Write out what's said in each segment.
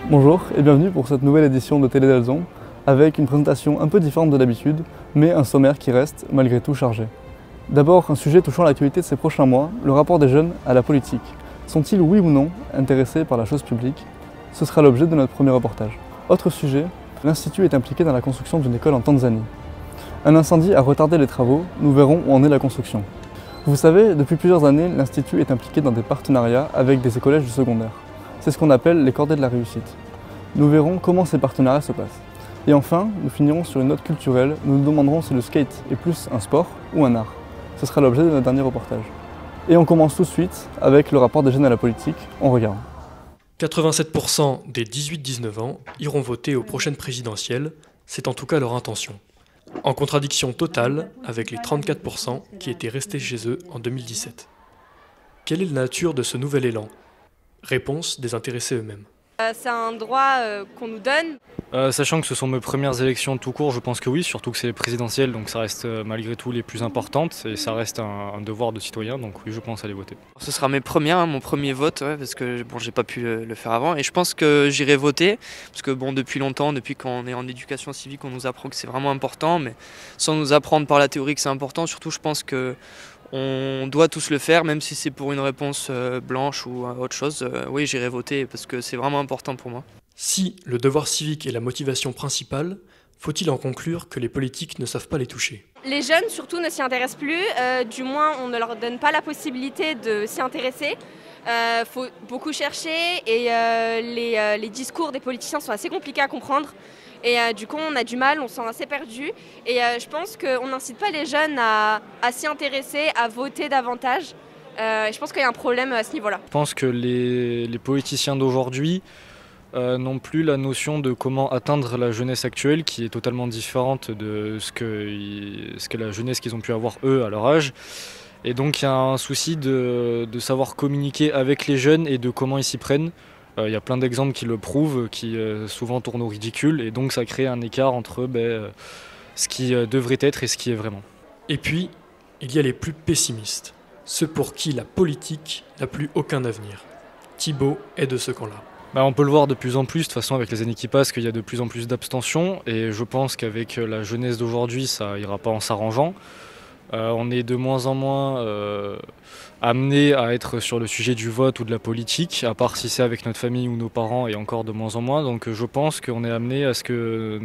Bonjour et bienvenue pour cette nouvelle édition de Télé d'Alzon avec une présentation un peu différente de d'habitude, mais un sommaire qui reste malgré tout chargé. D'abord, un sujet touchant l'actualité de ces prochains mois, le rapport des jeunes à la politique. Sont-ils oui ou non intéressés par la chose publique? Ce sera l'objet de notre premier reportage. Autre sujet, l'Institut est impliqué dans la construction d'une école en Tanzanie. Un incendie a retardé les travaux, nous verrons où en est la construction. Vous savez, depuis plusieurs années, l'Institut est impliqué dans des partenariats avec des collèges du secondaire. C'est ce qu'on appelle les cordées de la réussite. Nous verrons comment ces partenariats se passent. Et enfin, nous finirons sur une note culturelle, nous nous demanderons si le skate est plus un sport ou un art. Ce sera l'objet de notre dernier reportage. Et on commence tout de suite avec le rapport des jeunes à la politique. On regarde. 87% des 18-19 ans iront voter aux prochaines présidentielles, c'est en tout cas leur intention. En contradiction totale avec les 34% qui étaient restés chez eux en 2017. Quelle est la nature de ce nouvel élan? Réponse des intéressés eux-mêmes. C'est un droit qu'on nous donne. Sachant que ce sont mes premières élections tout court, je pense que oui, surtout que c'est présidentielles, donc ça reste malgré tout les plus importantes et ça reste un devoir de citoyen, donc oui, je pense aller voter. Ce sera mes premières, mon premier vote, ouais, parce que bon, j'ai pas pu le faire avant, et je pense que j'irai voter, parce que bon, depuis longtemps, depuis qu'on est en éducation civique, on nous apprend que c'est vraiment important, mais sans nous apprendre par la théorie que c'est important, surtout je pense que on doit tous le faire, même si c'est pour une réponse blanche ou autre chose. Oui, j'irai voter parce que c'est vraiment important pour moi. Si le devoir civique est la motivation principale, faut-il en conclure que les politiques ne savent pas les toucher? Les jeunes surtout ne s'y intéressent plus, du moins on ne leur donne pas la possibilité de s'y intéresser. Faut beaucoup chercher et les discours des politiciens sont assez compliqués à comprendre. Et du coup on a du mal, on se sent assez perdu. Et je pense qu'on n'incite pas les jeunes à s'y intéresser, à voter davantage. Je pense qu'il y a un problème à ce niveau-là. Je pense que les politiciens d'aujourd'hui n'ont plus la notion de comment atteindre la jeunesse actuelle, qui est totalement différente de ce que la jeunesse qu'ils ont pu avoir eux à leur âge. Et donc il y a un souci de savoir communiquer avec les jeunes et de comment ils s'y prennent. Il y a plein d'exemples qui le prouvent, qui souvent tournent au ridicule, et donc ça crée un écart entre ce qui devrait être et ce qui est vraiment. Et puis, il y a les plus pessimistes, ceux pour qui la politique n'a plus aucun avenir. Thibaut est de ce camp-là. On peut le voir de plus en plus, de toute façon avec les années qui passent, qu'il y a de plus en plus d'abstention, et je pense qu'avec la jeunesse d'aujourd'hui, ça ira pas en s'arrangeant. On est de moins en moins amené à être sur le sujet du vote ou de la politique, à part si c'est avec notre famille ou nos parents, et encore de moins en moins. Donc je pense qu'on est amené à ce que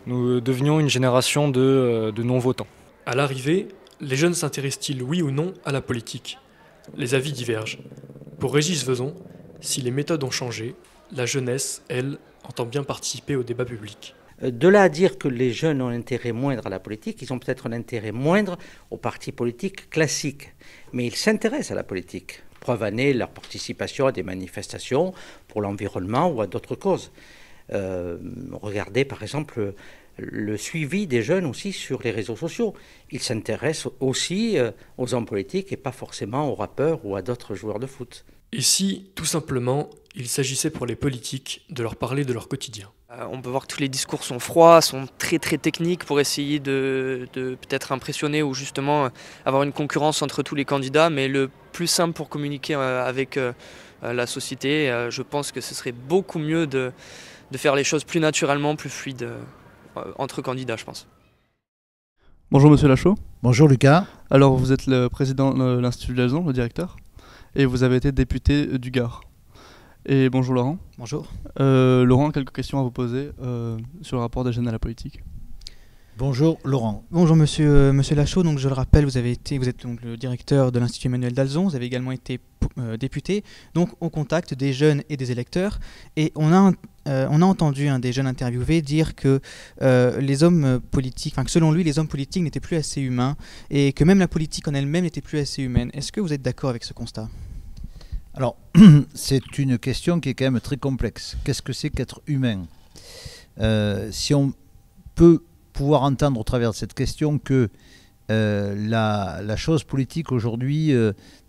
nous devenions une génération de non-votants. À l'arrivée, les jeunes s'intéressent-ils oui ou non à la politique? Les avis divergent. Pour Régis Vezon, si les méthodes ont changé, la jeunesse, elle, entend bien participer au débat public. De là à dire que les jeunes ont un intérêt moindre à la politique, ils ont peut-être un intérêt moindre aux partis politiques classiques. Mais ils s'intéressent à la politique. Preuve en est leur participation à des manifestations pour l'environnement ou à d'autres causes. Regardez par exemple le suivi des jeunes aussi sur les réseaux sociaux. Ils s'intéressent aussi aux hommes politiques et pas forcément aux rappeurs ou à d'autres joueurs de foot. Et si, tout simplement, il s'agissait pour les politiques de leur parler de leur quotidien? On peut voir que tous les discours sont froids, sont très très techniques pour essayer de peut-être impressionner ou justement avoir une concurrence entre tous les candidats. Mais le plus simple pour communiquer avec la société, je pense que ce serait beaucoup mieux de faire les choses plus naturellement, plus fluides entre candidats, je pense. Bonjour Monsieur Lachaud. Bonjour Lucas. Alors vous êtes le président de l'Institut d'Alzon, le directeur, et vous avez été député du Gard. Et bonjour Laurent. Bonjour. Laurent, quelques questions à vous poser sur le rapport des jeunes à la politique. Bonjour Laurent. Bonjour monsieur Lachaud, donc je le rappelle, vous êtes donc le directeur de l'Institut Emmanuel d'Alzon, vous avez également été député, donc au contact des jeunes et des électeurs, et on a entendu un des jeunes interviewés dire que les hommes politiques, que selon lui les hommes politiques n'étaient plus assez humains, et que même la politique en elle-même n'était plus assez humaine. Est-ce que vous êtes d'accord avec ce constat ? Alors, c'est une question qui est quand même très complexe. Qu'est-ce que c'est qu'être humain ? Si on peut pouvoir entendre au travers de cette question que la chose politique aujourd'hui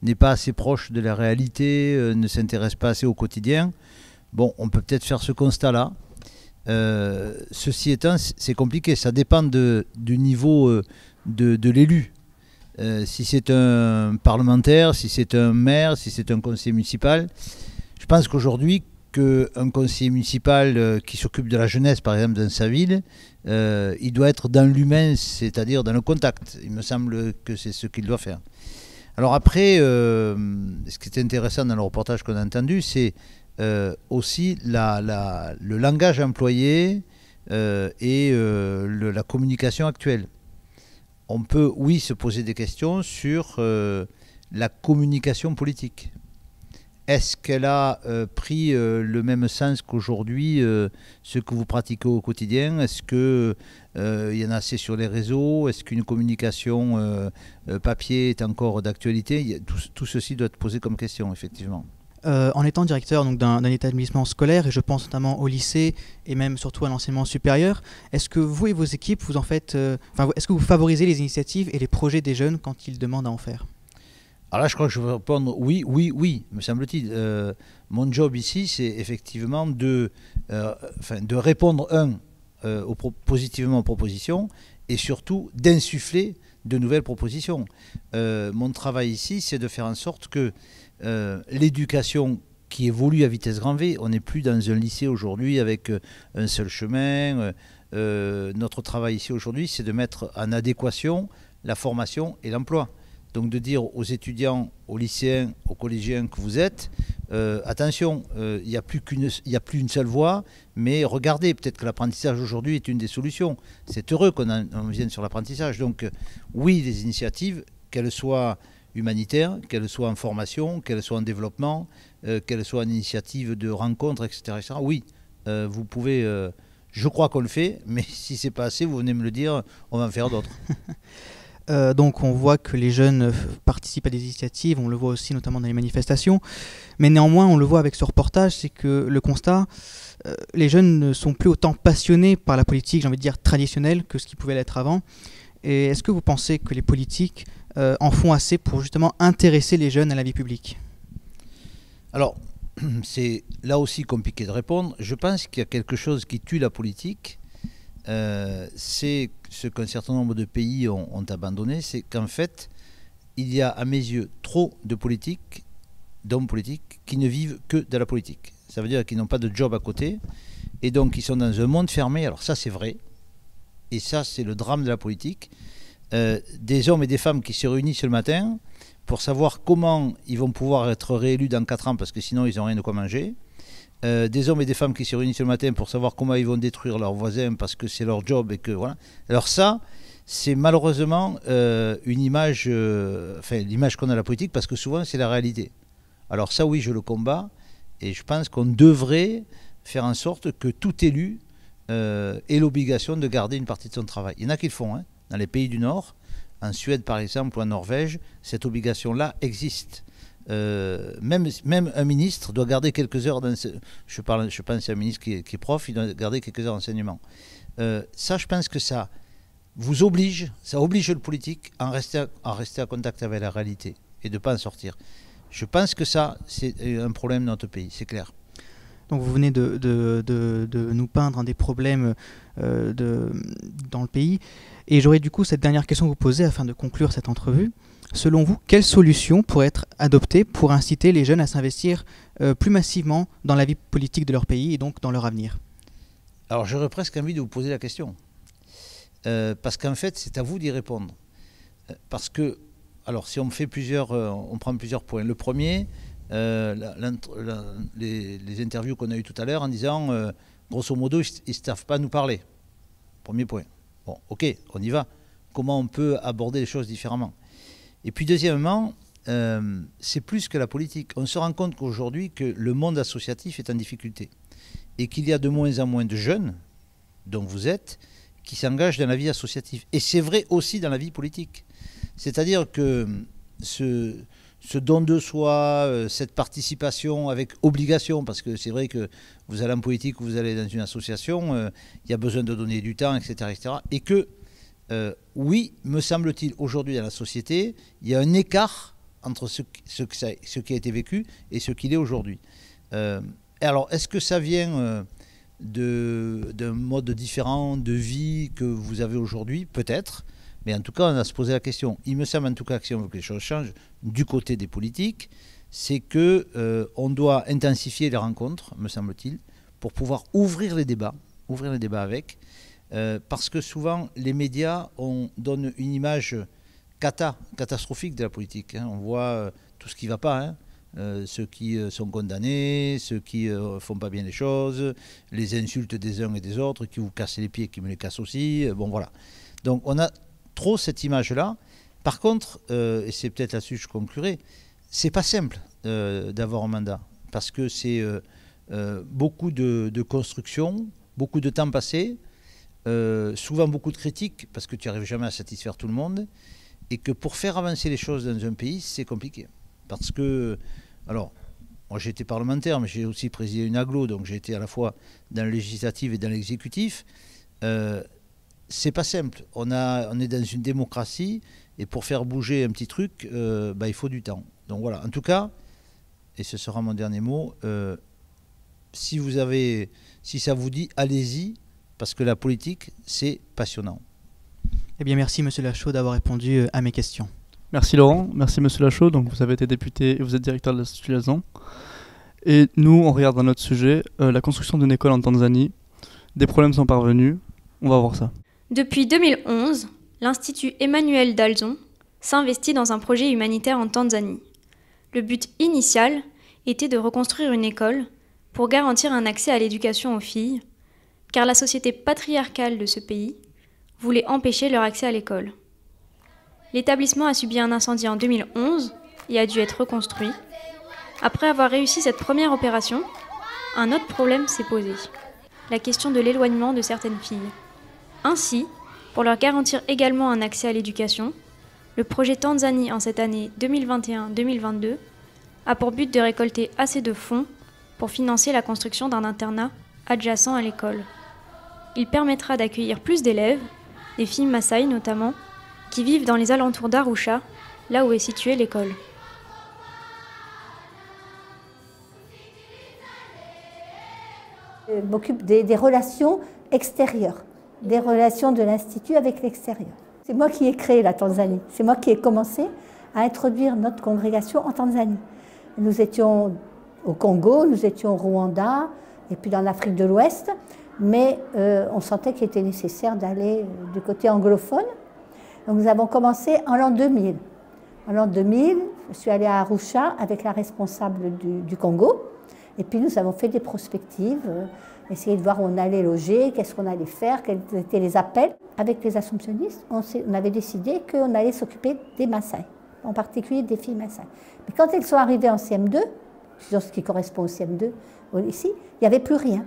n'est pas assez proche de la réalité, ne s'intéresse pas assez au quotidien, bon, on peut peut-être faire ce constat-là. Ceci étant, c'est compliqué, ça dépend du niveau de l'élu. Si c'est un parlementaire, si c'est un maire, si c'est un conseiller municipal, je pense qu'aujourd'hui, qu'un conseiller municipal qui s'occupe de la jeunesse, par exemple, dans sa ville, il doit être dans l'humain, c'est-à-dire dans le contact. Il me semble que c'est ce qu'il doit faire. Alors après, ce qui est intéressant dans le reportage qu'on a entendu, c'est aussi le langage employé et la communication actuelle. On peut, oui, se poser des questions sur la communication politique. Est-ce qu'elle a pris le même sens qu'aujourd'hui, ce que vous pratiquez au quotidien? Est-ce qu'il y en a assez sur les réseaux? Est-ce qu'une communication papier est encore d'actualité? Tout ceci doit être posé comme question, effectivement. En étant directeur donc, d'un établissement scolaire, et je pense notamment au lycée et même surtout à l'enseignement supérieur, est-ce que vous et vos équipes, vous en faites, est-ce que vous favorisez les initiatives et les projets des jeunes quand ils demandent à en faire? Alors là, je crois que je vais répondre oui, oui, oui, me semble-t-il. Mon job ici, c'est effectivement de répondre, positivement aux propositions et surtout d'insuffler de nouvelles propositions. Mon travail ici, c'est de faire en sorte que l'éducation qui évolue à vitesse grand V, on n'est plus dans un lycée aujourd'hui avec un seul chemin. Notre travail ici aujourd'hui, c'est de mettre en adéquation la formation et l'emploi. Donc de dire aux étudiants, aux lycéens, aux collégiens que vous êtes, attention, il n'y a plus une seule voie, mais regardez, peut-être que l'apprentissage aujourd'hui est une des solutions. C'est heureux qu'on vienne sur l'apprentissage. Donc oui, des initiatives, qu'elles soient humanitaires, qu'elles soient en formation, qu'elles soient en développement, qu'elles soient en initiative de rencontres, etc. etc. Oui, vous pouvez... je crois qu'on le fait, mais si ce n'est pas assez, vous venez me le dire, on va en faire d'autres. Donc on voit que les jeunes participent à des initiatives, on le voit aussi notamment dans les manifestations, mais néanmoins on le voit avec ce reportage, c'est que le constat, les jeunes ne sont plus autant passionnés par la politique, j'ai envie de dire traditionnelle, que ce qu'ils pouvaient l'être avant. Et est-ce que vous pensez que les politiques en font assez pour justement intéresser les jeunes à la vie publique? Alors, c'est là aussi compliqué de répondre. Je pense qu'il y a quelque chose qui tue la politique. C'est ce qu'un certain nombre de pays ont abandonné, c'est qu'en fait, il y a à mes yeux trop de politiques, d'hommes politiques, qui ne vivent que de la politique. Ça veut dire qu'ils n'ont pas de job à côté, et donc ils sont dans un monde fermé. Alors ça, c'est vrai, et ça, c'est le drame de la politique. Des hommes et des femmes qui se réunissent le matin pour savoir comment ils vont pouvoir être réélus dans 4 ans, parce que sinon, ils n'ont rien de quoi manger. Des hommes et des femmes qui se réunissent le matin pour savoir comment ils vont détruire leurs voisins parce que c'est leur job et que voilà. Alors ça, c'est malheureusement une image, l'image qu'on a de la politique, parce que souvent c'est la réalité. Alors ça, oui, je le combats, et je pense qu'on devrait faire en sorte que tout élu ait l'obligation de garder une partie de son travail. Il y en a qui le font, hein. Dans les pays du Nord, en Suède par exemple ou en Norvège, cette obligation-là existe. Même un ministre doit garder quelques heures je pense à un ministre qui est prof, il doit garder quelques heures d'enseignement. Ça, je pense que ça vous oblige, ça oblige le politique à rester en contact avec la réalité et de ne pas en sortir. Je pense que ça, c'est un problème dans notre pays, c'est clair. Donc vous venez de nous peindre des problèmes dans le pays. Et j'aurais du coup cette dernière question à vous poser afin de conclure cette entrevue. Selon vous, quelles solutions pourraient être adoptées pour inciter les jeunes à s'investir plus massivement dans la vie politique de leur pays et donc dans leur avenir? Alors j'aurais presque envie de vous poser la question. Parce qu'en fait, c'est à vous d'y répondre. Parce que, alors si on fait on prend plusieurs points. Le premier, les interviews qu'on a eues tout à l'heure en disant, grosso modo, ils ne savent pas nous parler. Premier point. Bon, ok, on y va. Comment on peut aborder les choses différemment? Et puis deuxièmement, c'est plus que la politique. On se rend compte qu'aujourd'hui, que le monde associatif est en difficulté. Et qu'il y a de moins en moins de jeunes, dont vous êtes, qui s'engagent dans la vie associative. Et c'est vrai aussi dans la vie politique. C'est-à-dire que ce don de soi, cette participation avec obligation, parce que c'est vrai que vous allez en politique ou vous allez dans une association, il y a besoin de donner du temps, etc. etc. Et que, oui, me semble-t-il, aujourd'hui dans la société, il y a un écart entre ce qui a été vécu et ce qu'il est aujourd'hui. Alors, est-ce que ça vient d'un mode différent de vie que vous avez aujourd'hui? Peut-être. Mais en tout cas, on a à se poser la question. Il me semble en tout cas que si on veut que les choses changent du côté des politiques, c'est qu'on doit intensifier les rencontres, me semble-t-il, pour pouvoir ouvrir les débats avec, parce que souvent les médias donnent une image catastrophique de la politique. On voit tout ce qui ne va pas, ceux qui sont condamnés, ceux qui ne font pas bien les choses, les insultes des uns et des autres, qui vous cassent les pieds, qui me les cassent aussi. Bon, voilà. Donc on a trop cette image-là. Par contre, et c'est peut-être là-dessus que je conclurai, c'est pas simple d'avoir un mandat, parce que c'est beaucoup de construction, beaucoup de temps passé, souvent beaucoup de critiques, parce que tu n'arrives jamais à satisfaire tout le monde, et que pour faire avancer les choses dans un pays, c'est compliqué. Parce que, alors, moi j'ai été parlementaire, mais j'ai aussi présidé une agglo, donc j'ai été à la fois dans le législatif et dans l'exécutif. C'est pas simple. On est dans une démocratie, et pour faire bouger un petit truc, il faut du temps. Donc voilà, en tout cas, et ce sera mon dernier mot, si ça vous dit, allez-y, parce que la politique, c'est passionnant. Eh bien, merci Monsieur Lachaud d'avoir répondu à mes questions. Merci Laurent, merci Monsieur Lachaud. Donc vous avez été député et vous êtes directeur de l'Institut Dalzon. Et nous, on regarde dans notre sujet la construction d'une école en Tanzanie. Des problèmes sont parvenus. On va voir ça. Depuis 2011, l'Institut Emmanuel Dalzon s'investit dans un projet humanitaire en Tanzanie. Le but initial était de reconstruire une école pour garantir un accès à l'éducation aux filles, car la société patriarcale de ce pays voulait empêcher leur accès à l'école. L'établissement a subi un incendie en 2011 et a dû être reconstruit. Après avoir réussi cette première opération, un autre problème s'est posé, la question de l'éloignement de certaines filles. Ainsi, pour leur garantir également un accès à l'éducation, le projet Tanzanie en cette année 2021-2022 a pour but de récolter assez de fonds pour financer la construction d'un internat adjacent à l'école. Il permettra d'accueillir plus d'élèves, des filles Maasai notamment, qui vivent dans les alentours d'Arusha, là où est située l'école. Je m'occupe des relations extérieures, des relations de l'Institut avec l'extérieur. C'est moi qui ai créé la Tanzanie, c'est moi qui ai commencé à introduire notre congrégation en Tanzanie. Nous étions au Congo, nous étions au Rwanda et puis dans l'Afrique de l'Ouest, mais on sentait qu'il était nécessaire d'aller du côté anglophone. Donc nous avons commencé en l'an 2000. En l'an 2000, je suis allée à Arusha avec la responsable du Congo, et puis nous avons fait des prospectives, essayer de voir où on allait loger, qu'est-ce qu'on allait faire, quels étaient les appels. Avec les Assomptionnistes, on avait décidé qu'on allait s'occuper des Maasai, en particulier des filles Maasai. Mais quand elles sont arrivées en CM2, ce qui correspond au CM2 ici, il n'y avait plus rien.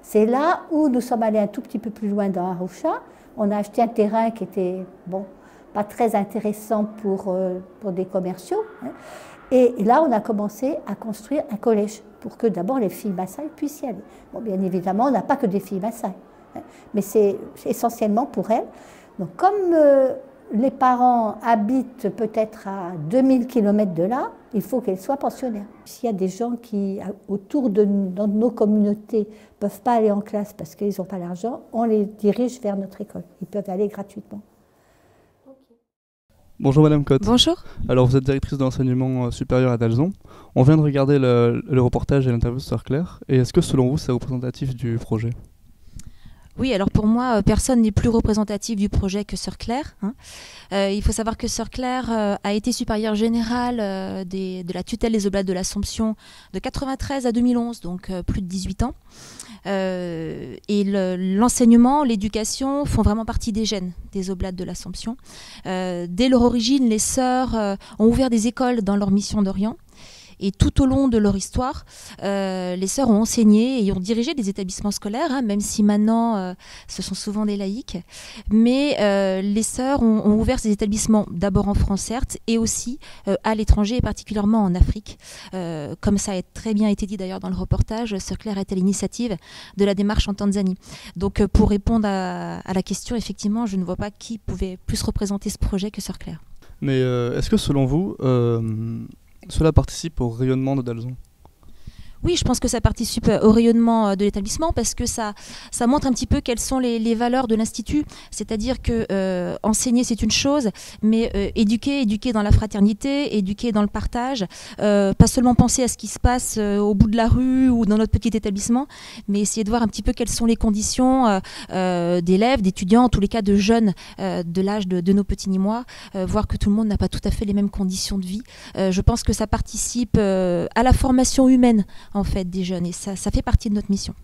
C'est là où nous sommes allés un tout petit peu plus loin dans Arusha. On a acheté un terrain qui était, pas très intéressant pour des commerciaux. Et là, on a commencé à construire un collège pour que d'abord les filles Maasai puissent y aller. Bon, bien évidemment, on n'a pas que des filles Maasai, mais c'est essentiellement pour elles. Donc, comme les parents habitent peut-être à 2000 km de là, il faut qu'elles soient pensionnaires. S'il y a des gens qui, autour dans nos communautés, ne peuvent pas aller en classe parce qu'ils n'ont pas l'argent, on les dirige vers notre école. Ils peuvent aller gratuitement. Bonjour Madame Cotte. Bonjour. Alors vous êtes directrice de l'enseignement supérieur à Dalzon. On vient de regarder le reportage et l'interview de Sœur Claire. Et est-ce que selon vous c'est représentatif du projet ? Oui, alors pour moi, personne n'est plus représentatif du projet que Sœur Claire. Il faut savoir que Sœur Claire a été supérieure générale de la tutelle des Oblates de l'Assomption de 1993 à 2011, donc plus de 18 ans. Et l'enseignement, l'éducation font vraiment partie des gènes des Oblates de l'Assomption. Dès leur origine, les sœurs ont ouvert des écoles dans leur mission d'Orient. Et tout au long de leur histoire, les sœurs ont enseigné et ont dirigé des établissements scolaires, même si maintenant ce sont souvent des laïcs. Mais les sœurs ont ouvert ces établissements d'abord en France, certes, et aussi à l'étranger, et particulièrement en Afrique. Comme ça a très bien été dit d'ailleurs dans le reportage, Sœur Claire était à l'initiative de la démarche en Tanzanie. Donc pour répondre à la question, effectivement, je ne vois pas qui pouvait plus représenter ce projet que Sœur Claire. Mais est-ce que selon vous, cela participe au rayonnement de Dalzon ? Oui, je pense que ça participe au rayonnement de l'établissement parce que ça montre un petit peu quelles sont les valeurs de l'Institut. C'est-à-dire que enseigner, c'est une chose, mais éduquer dans la fraternité, éduquer dans le partage, pas seulement penser à ce qui se passe au bout de la rue ou dans notre petit établissement, mais essayer de voir un petit peu quelles sont les conditions d'élèves, d'étudiants, en tous les cas de jeunes de l'âge de nos petits Nîmois, voir que tout le monde n'a pas tout à fait les mêmes conditions de vie. Je pense que ça participe à la formation humaine en fait des jeunes et ça fait partie de notre mission.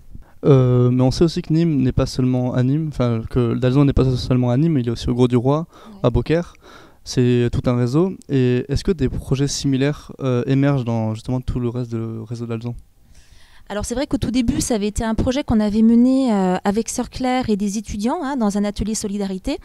Mais on sait aussi que Nîmes n'est pas seulement à Nîmes, enfin que Dalzon n'est pas seulement à Nîmes, il est aussi au Grau-du-Roi, à Beaucaire. C'est tout un réseau. Et est-ce que des projets similaires émergent dans justement tout le reste du réseau Dalzon ? Alors c'est vrai qu'au tout début, ça avait été un projet qu'on avait mené avec Sœur Claire et des étudiants dans un atelier solidarité.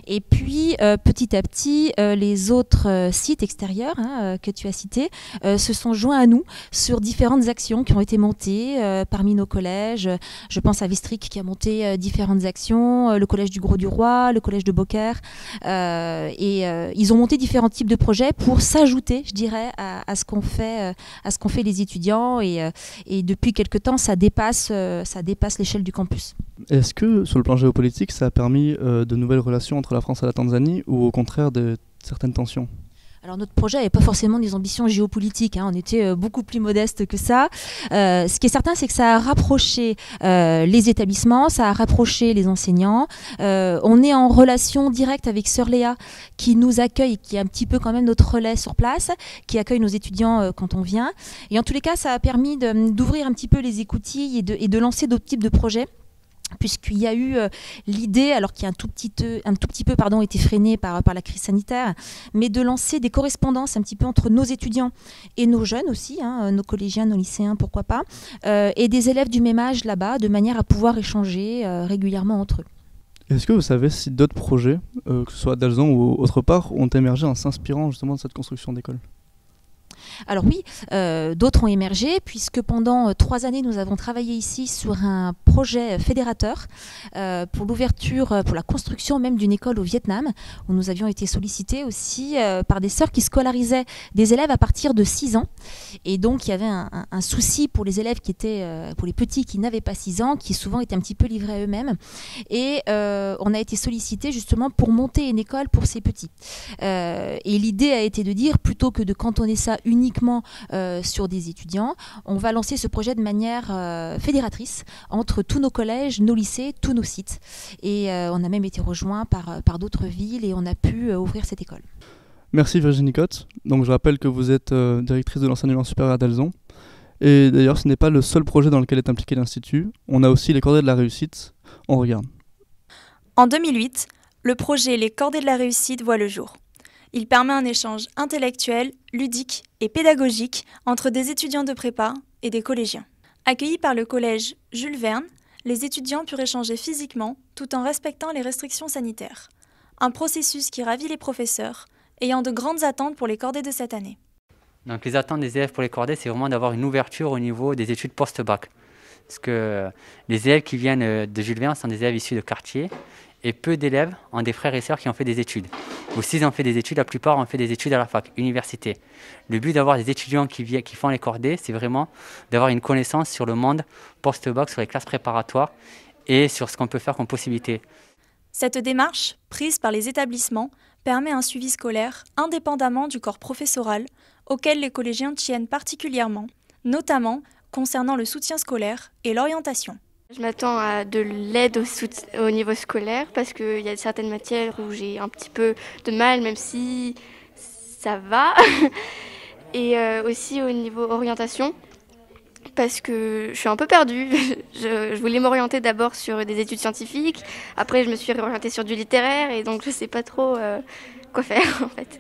Et puis petit à petit, les autres sites extérieurs que tu as cités se sont joints à nous sur différentes actions qui ont été montées parmi nos collèges. Je pense à Vistric qui a monté différentes actions, le collège du Grau-du-Roi, le collège de Beaucaire. Ils ont monté différents types de projets pour s'ajouter, je dirais, à ce qu'ont fait les étudiants. Et depuis quelque temps, ça dépasse l'échelle du campus. Est-ce que, sur le plan géopolitique, ça a permis de nouvelles relations entre la France et la Tanzanie ou au contraire de certaines tensions ? Alors notre projet n'avait pas forcément des ambitions géopolitiques, on était beaucoup plus modeste que ça. Ce qui est certain, c'est que ça a rapproché les établissements, ça a rapproché les enseignants. On est en relation directe avec Sœur Léa qui nous accueille, qui est un petit peu quand même notre relais sur place, qui accueille nos étudiants quand on vient. Et en tous les cas, ça a permis d'ouvrir un petit peu les écoutilles et de lancer d'autres types de projets. Puisqu'il y a eu l'idée, alors qui a un tout petit peu été freinée par la crise sanitaire, mais de lancer des correspondances un petit peu entre nos étudiants et nos jeunes aussi, nos collégiens, nos lycéens, pourquoi pas, et des élèves du même âge là-bas, de manière à pouvoir échanger régulièrement entre eux. Est-ce que vous savez si d'autres projets, que ce soit à Dalzon ou autre part, ont émergé en s'inspirant justement de cette construction d'école ? Alors oui, d'autres ont émergé puisque pendant 3 années, nous avons travaillé ici sur un projet fédérateur pour l'ouverture, pour la construction même d'une école au Vietnam, où nous avions été sollicités aussi par des sœurs qui scolarisaient des élèves à partir de 6 ans. Et donc, il y avait un souci pour les élèves pour les petits qui n'avaient pas 6 ans, qui souvent étaient un petit peu livrés à eux-mêmes. Et on a été sollicités justement pour monter une école pour ces petits. Et l'idée a été de dire, plutôt que de cantonner ça uniquement sur des étudiants, on va lancer ce projet de manière fédératrice entre tous nos collèges, nos lycées, tous nos sites. Et on a même été rejoints par d'autres villes et on a pu ouvrir cette école. Merci Virginie Cotte. Donc je rappelle que vous êtes directrice de l'enseignement supérieur à Dalzon. Et d'ailleurs, ce n'est pas le seul projet dans lequel est impliqué l'Institut. On a aussi les Cordées de la Réussite. On regarde. En 2008, le projet Les Cordées de la Réussite voit le jour. Il permet un échange intellectuel, ludique et pédagogique entre des étudiants de prépa et des collégiens. Accueillis par le collège Jules Verne, les étudiants purent échanger physiquement tout en respectant les restrictions sanitaires. Un processus qui ravit les professeurs, ayant de grandes attentes pour les cordées de cette année. Donc les attentes des élèves pour les cordées, c'est vraiment d'avoir une ouverture au niveau des études post-bac. Parce que les élèves qui viennent de Jules Verne sont des élèves issus de quartier. Et peu d'élèves ont des frères et sœurs qui ont fait des études. Ou s'ils ont fait des études, la plupart ont fait des études à la fac, université. Le but d'avoir des étudiants qui font les cordées, c'est vraiment d'avoir une connaissance sur le monde post-bac, sur les classes préparatoires et sur ce qu'on peut faire comme possibilité. Cette démarche, prise par les établissements, permet un suivi scolaire indépendamment du corps professoral, auquel les collégiens tiennent particulièrement, notamment concernant le soutien scolaire et l'orientation. Je m'attends à de l'aide au niveau scolaire parce qu'il y a certaines matières où j'ai un petit peu de mal, même si ça va. Et aussi au niveau orientation, parce que je suis un peu perdue. Je voulais m'orienter d'abord sur des études scientifiques, après je me suis réorientée sur du littéraire et donc je ne sais pas trop quoi faire en fait.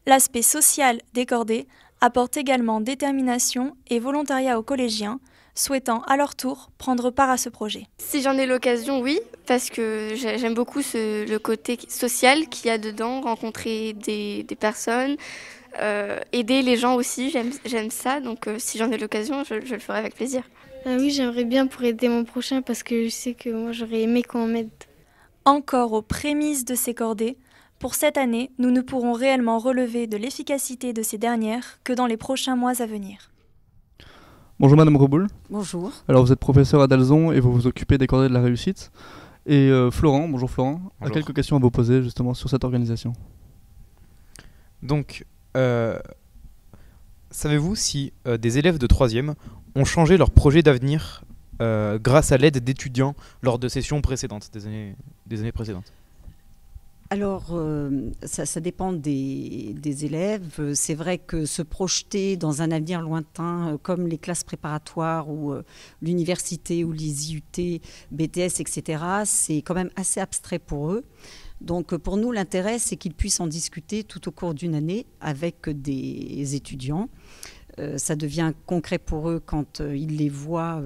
L'aspect social des cordées apporte également détermination et volontariat aux collégiens, souhaitant à leur tour prendre part à ce projet. Si j'en ai l'occasion, oui, parce que j'aime beaucoup le côté social qu'il y a dedans, rencontrer des personnes, aider les gens aussi, j'aime ça, donc si j'en ai l'occasion, je le ferai avec plaisir. Oui, j'aimerais bien pour aider mon prochain parce que je sais que moi j'aurais aimé qu'on m'aide. Encore aux prémices de ces cordées, pour cette année, nous ne pourrons réellement relever de l'efficacité de ces dernières que dans les prochains mois à venir. Bonjour Madame Reboul. Bonjour. Alors vous êtes professeur à Dalzon et vous vous occupez des cordées de la réussite. Et Florent, bonjour Florent, a quelques questions à vous poser justement sur cette organisation. Donc, savez-vous si des élèves de 3e ont changé leur projet d'avenir grâce à l'aide d'étudiants lors de sessions précédentes, des années précédentes? Alors, ça dépend des élèves. C'est vrai que se projeter dans un avenir lointain, comme les classes préparatoires ou l'université ou les IUT, BTS, etc., c'est quand même assez abstrait pour eux. Donc, pour nous, l'intérêt, c'est qu'ils puissent en discuter tout au cours d'une année avec des étudiants. Ça devient concret pour eux quand ils les voient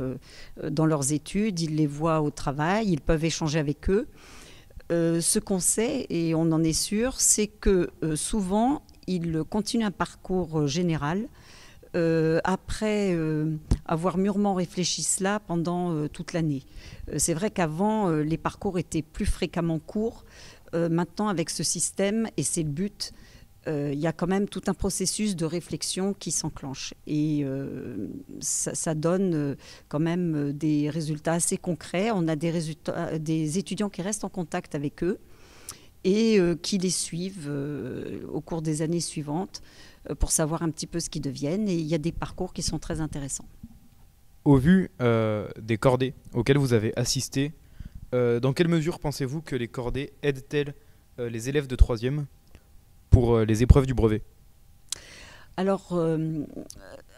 dans leurs études, ils les voient au travail, ils peuvent échanger avec eux. Ce qu'on sait, et on en est sûr, c'est que souvent, ils continuent un parcours général après avoir mûrement réfléchi cela pendant toute l'année. C'est vrai qu'avant, les parcours étaient plus fréquemment courts. Maintenant, avec ce système, et c'est le but, il y a quand même tout un processus de réflexion qui s'enclenche. Et ça donne quand même des résultats assez concrets. On a des étudiants qui restent en contact avec eux et qui les suivent au cours des années suivantes pour savoir un petit peu ce qu'ils deviennent. Et il y a des parcours qui sont très intéressants. Au vu des cordées auxquelles vous avez assisté, dans quelle mesure pensez-vous que les cordées aident-elles les élèves de 3e pour les épreuves du brevet? Alors,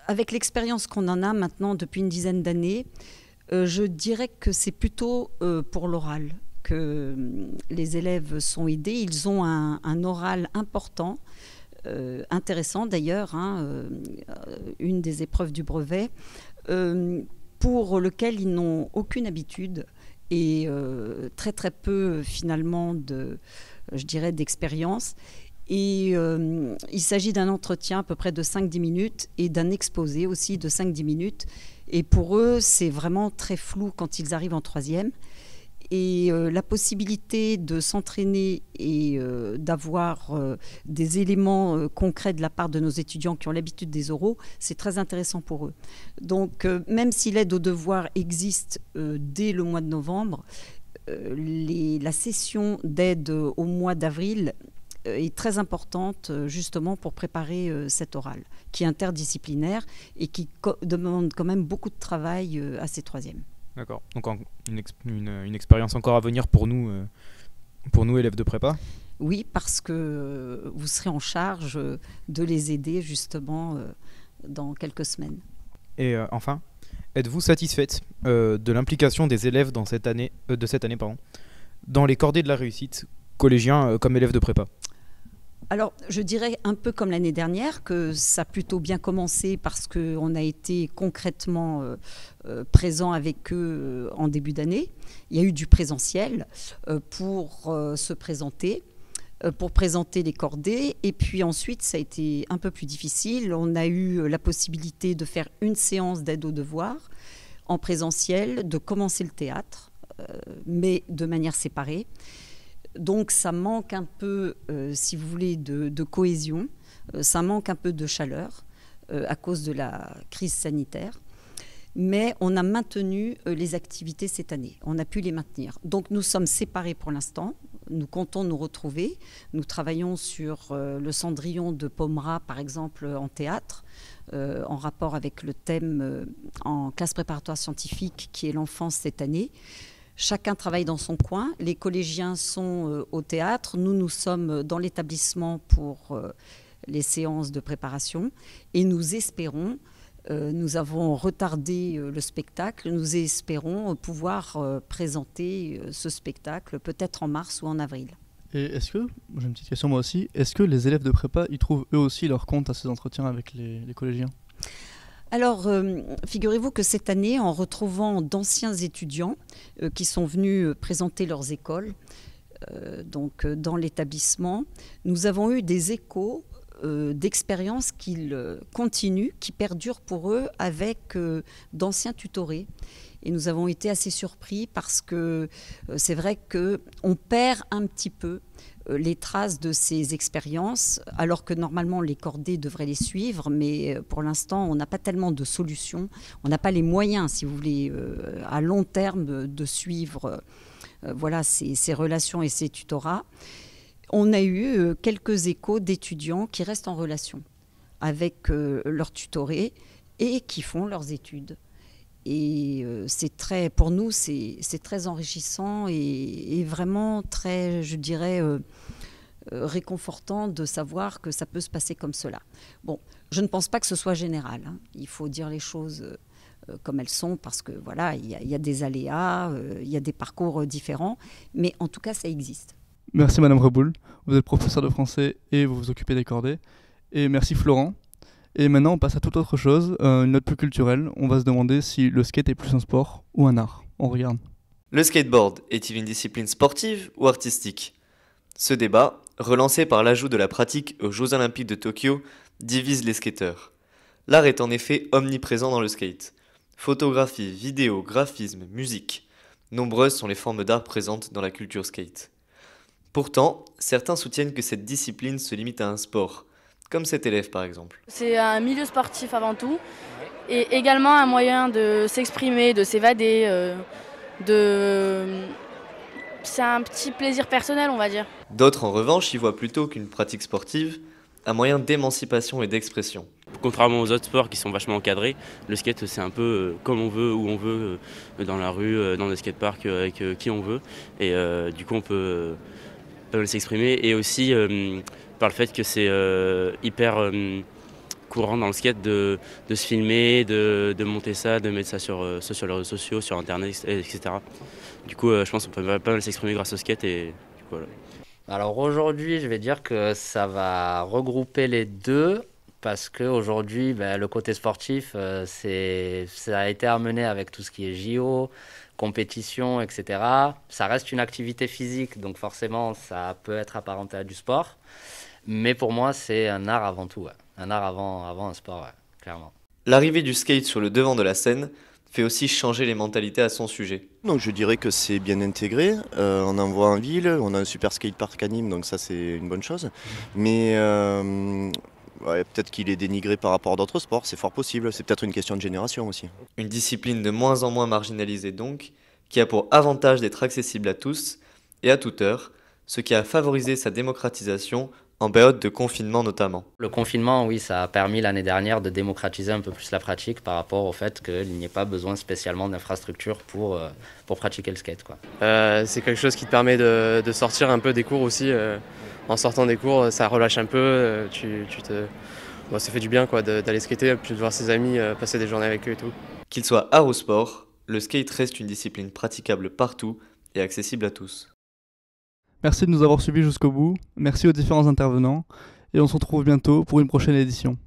avec l'expérience qu'on en a maintenant depuis une dizaine d'années, je dirais que c'est plutôt pour l'oral que les élèves sont aidés. Ils ont un oral important, intéressant d'ailleurs, une des épreuves du brevet, pour lequel ils n'ont aucune habitude et très très peu finalement d'expérience. Et il s'agit d'un entretien à peu près de 5-10 minutes et d'un exposé aussi de 5-10 minutes. Et pour eux, c'est vraiment très flou quand ils arrivent en 3e. Et la possibilité de s'entraîner et d'avoir des éléments concrets de la part de nos étudiants qui ont l'habitude des oraux, c'est très intéressant pour eux. Donc même si l'aide aux devoirs existe dès le mois de novembre, la session d'aide au mois d'avril est très importante justement pour préparer cet oral, qui est interdisciplinaire et qui demande quand même beaucoup de travail à ces 3e. D'accord. Donc une expérience encore à venir pour nous élèves de prépa. Oui, parce que vous serez en charge de les aider justement dans quelques semaines. Et enfin, êtes-vous satisfaite de l'implication des élèves dans cette année, dans les cordées de la réussite, collégiens comme élèves de prépa? Alors, je dirais un peu comme l'année dernière que ça a plutôt bien commencé parce qu'on a été concrètement présent avec eux en début d'année. Il y a eu du présentiel pour se présenter, pour présenter les cordées. Et puis ensuite, ça a été un peu plus difficile. On a eu la possibilité de faire une séance d'aide aux devoirs en présentiel, de commencer le théâtre, mais de manière séparée. Donc ça manque un peu, si vous voulez, de cohésion, ça manque un peu de chaleur à cause de la crise sanitaire. Mais on a maintenu les activités cette année, on a pu les maintenir. Donc nous sommes séparés pour l'instant, nous comptons nous retrouver. Nous travaillons sur le Cendrillon de Pomera, par exemple, en théâtre, en rapport avec le thème en classe préparatoire scientifique qui est l'enfance cette année. Chacun travaille dans son coin. Les collégiens sont au théâtre. Nous sommes dans l'établissement pour les séances de préparation. Et nous espérons, nous avons retardé le spectacle, nous espérons pouvoir présenter ce spectacle peut-être en mars ou en avril. Et est-ce que, j'ai une petite question moi aussi, est-ce que les élèves de prépa, ils trouvent eux aussi leur compte à ces entretiens avec les collégiens ? Alors, figurez-vous que cette année, en retrouvant d'anciens étudiants qui sont venus présenter leurs écoles donc, dans l'établissement, nous avons eu des échos d'expériences qu'ils continuent, qui perdurent pour eux avec d'anciens tutorés. Et nous avons été assez surpris parce que c'est vrai qu'on perd un petit peu les traces de ces expériences, alors que normalement les cordées devraient les suivre, mais pour l'instant on n'a pas tellement de solutions, on n'a pas les moyens, si vous voulez, à long terme de suivre voilà, ces relations et ces tutorats. On a eu quelques échos d'étudiants qui restent en relation avec leurs tutorés et qui font leurs études. Et pour nous, c'est très enrichissant et vraiment très, je dirais, réconfortant de savoir que ça peut se passer comme cela. Bon, je ne pense pas que ce soit général, hein. Il faut dire les choses comme elles sont parce que voilà, il y a des aléas, il y a des parcours différents, mais en tout cas, ça existe. Merci Madame Reboul, vous êtes professeur de français et vous vous occupez des cordées. Et merci Florent. Et maintenant on passe à toute autre chose, une note plus culturelle. On va se demander si le skate est plus un sport ou un art. On regarde. Le skateboard est-il une discipline sportive ou artistique ? Ce débat, relancé par l'ajout de la pratique aux Jeux Olympiques de Tokyo, divise les skateurs. L'art est en effet omniprésent dans le skate. Photographie, vidéo, graphisme, musique. Nombreuses sont les formes d'art présentes dans la culture skate. Pourtant, certains soutiennent que cette discipline se limite à un sport, comme cet élève par exemple. C'est un milieu sportif avant tout, et également un moyen de s'exprimer, de s'évader, c'est un petit plaisir personnel, on va dire. D'autres en revanche y voient plutôt qu'une pratique sportive, un moyen d'émancipation et d'expression. Contrairement aux autres sports qui sont vachement encadrés, le skate c'est un peu comme on veut, où on veut, dans la rue, dans des skateparks, avec qui on veut. Et du coup on peut s'exprimer. Et aussi par le fait que c'est hyper courant dans le skate de se filmer, de monter ça, de mettre ça sur les réseaux sociaux, sur internet, etc. Du coup je pense qu'on peut pas mal s'exprimer grâce au skate. Et, du coup, voilà. Alors aujourd'hui je vais dire que ça va regrouper les deux. Parce qu'aujourd'hui, le côté sportif, ça a été amené avec tout ce qui est JO, compétition, etc. Ça reste une activité physique, donc forcément, ça peut être apparenté à du sport. Mais pour moi, c'est un art avant tout, ouais. Un art avant un sport, ouais, clairement. L'arrivée du skate sur le devant de la scène fait aussi changer les mentalités à son sujet. Donc je dirais que c'est bien intégré, on en voit en ville, on a un super skatepark à Nîmes, donc ça c'est une bonne chose. Mais ouais, peut-être qu'il est dénigré par rapport à d'autres sports, c'est fort possible, c'est peut-être une question de génération aussi. Une discipline de moins en moins marginalisée donc, qui a pour avantage d'être accessible à tous et à toute heure, ce qui a favorisé sa démocratisation en période de confinement notamment. Le confinement, oui, ça a permis l'année dernière de démocratiser un peu plus la pratique par rapport au fait qu'il n'y ait pas besoin spécialement d'infrastructures pour pratiquer le skate, quoi. C'est quelque chose qui te permet de sortir un peu des cours aussi. En sortant des cours, ça relâche un peu, ça fait du bien quoi, d'aller skater, puis de voir ses amis, passer des journées avec eux et tout. Qu'il soit art ou sport, le skate reste une discipline praticable partout et accessible à tous. Merci de nous avoir suivis jusqu'au bout, merci aux différents intervenants, et on se retrouve bientôt pour une prochaine édition.